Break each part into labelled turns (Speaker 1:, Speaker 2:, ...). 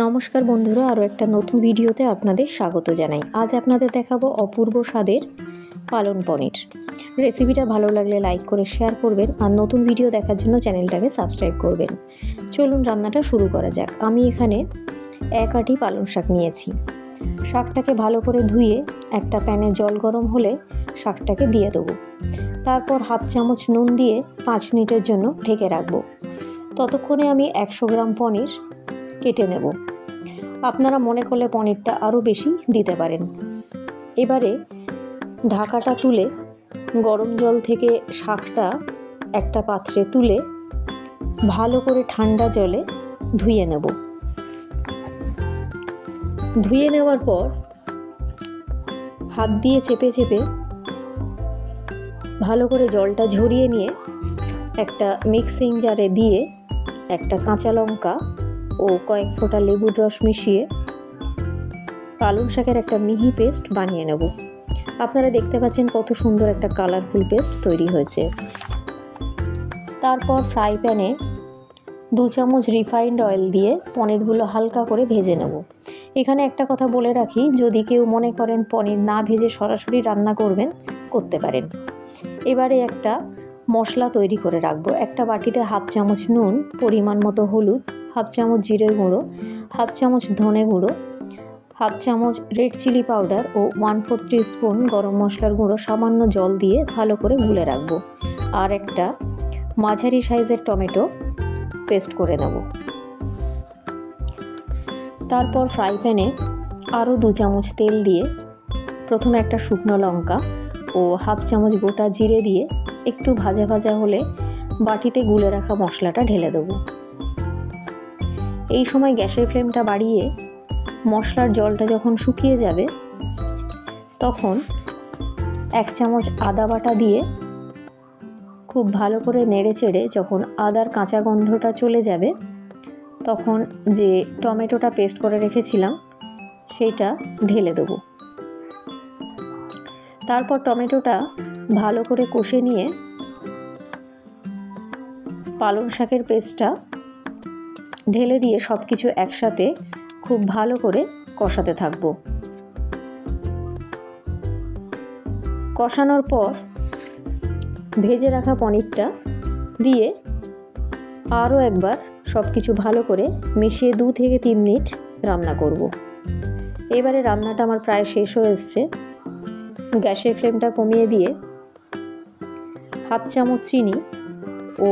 Speaker 1: নমস্কার বন্ধুরা, আরও একটা নতুন ভিডিওতে আপনাদের স্বাগত জানাই। আজ আপনাদের দেখাবো অপূর্ব স্বাদের পালন পনির। রেসিপিটা ভালো লাগলে লাইক করে শেয়ার করবেন, আর নতুন ভিডিও দেখার জন্য চ্যানেলটাকে সাবস্ক্রাইব করবেন। চলুন রান্নাটা শুরু করা যাক। আমি এখানে 1 আঁটি পালং শাক নিয়েছি। শাকটাকে ভালো করে ধুয়ে একটা প্যানে জল গরম হলে শাকটাকে দিয়ে দেবো। তারপর 1/2 চামচ নুন দিয়ে 5 মিনিটের জন্য ঢেকে রাখবো। ততক্ষণে আমি 100 গ্রাম পনির কেটে নেব। আপনারা মনে করলে পনিরটা আরও বেশি দিতে পারেন। এবারে ঢাকাটা তুলে গরম জল থেকে শাকটা একটা পাত্রে তুলে ভালো করে ঠান্ডা জলে ধুয়ে নেব। ধুয়ে নেওয়ার পর হাত দিয়ে চেপে চেপে ভালো করে জলটা ঝরিয়ে নিয়ে একটা মিক্সিং জারে দিয়ে একটা কাঁচা লঙ্কা ও কয়েক ফোঁটা লেবুর রস মিশিয়ে পালং শাকের একটা মিহি পেস্ট বানিয়ে নেব। আপনারা দেখতে পাচ্ছেন কত সুন্দর একটা কালারফুল পেস্ট তৈরি হয়েছে। তারপর ফ্রাই প্যানে 2 চামচ রিফাইন্ড অয়েল দিয়ে পনিরগুলো হালকা করে ভেজে নেব। এখানে একটা কথা বলে রাখি, যদি কেউ মনে করেন পনির না ভেজে সরাসরি রান্না করবেন, করতে পারেন। এবারে একটা মশলা তৈরি করে রাখবো। একটা বাটিতে 1/2 চামচ নুন, পরিমাণ মতো হলুদ, 1/2 চামচ জিরে গুঁড়ো, 1/2 চামচ ধনে গুঁড়ো, 1/2 চামচ রেড চিলি পাউডার ও 1/4 টিস্পুন গরম মশলার গুঁড়ো সামান্য জল দিয়ে ভালো করে গুলে রাখবো। আর একটা মাঝারি সাইজের টমেটো পেস্ট করে নেব। তারপর ফ্রাই প্যানে আরও 2 চামচ তেল দিয়ে প্রথমে একটা শুকনো লঙ্কা ও 1/2 চামচ গোটা জিরে দিয়ে একটু ভাজা ভাজা হলে বাটিতে গুলে রাখা মশলাটা ঢেলে দেবো। এই সময় গ্যাসের ফ্লেমটা বাড়িয়ে মশলার জলটা যখন শুকিয়ে যাবে তখন 1 চামচ আদা বাটা দিয়ে খুব ভালো করে নেড়ে চেড়ে যখন আদার কাঁচা গন্ধটা চলে যাবে তখন যে টমেটোটা পেস্ট করে রেখেছিলাম সেইটা ঢেলে দেবো। তারপর টমেটোটা ভালো করে কষে নিয়ে পালং শাকের পেস্টটা ঢেলে দিয়ে সব কিছু একসাথে খুব ভালো করে কষাতে থাকবো। কষানোর পর ভেজে রাখা পনিরটা দিয়ে আরও একবার সব কিছু ভালো করে মিশিয়ে 2 থেকে 3 মিনিট রান্না করব। এবারে রান্নাটা আমার প্রায় শেষ হয়ে এসছে। গ্যাসের ফ্লেমটা কমিয়ে দিয়ে 1/2 চামচ চিনি ও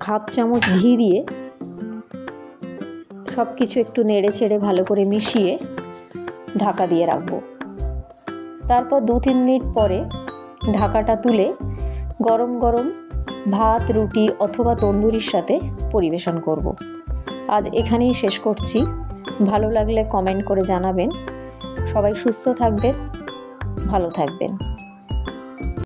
Speaker 1: 1/2 চামচ ঘি দিয়ে সব কিছু একটু নেড়ে চেড়ে ভালো করে মিশিয়ে ঢাকা দিয়ে রাখবো। তারপর 2-3 মিনিট পরে ঢাকাটা তুলে গরম গরম ভাত, রুটি অথবা তন্দুরির সাথে পরিবেশন করব। আজ এখানেই শেষ করছি। ভালো লাগলে কমেন্ট করে জানাবেন। সবাই সুস্থ থাকবেন, ভালো থাকবেন।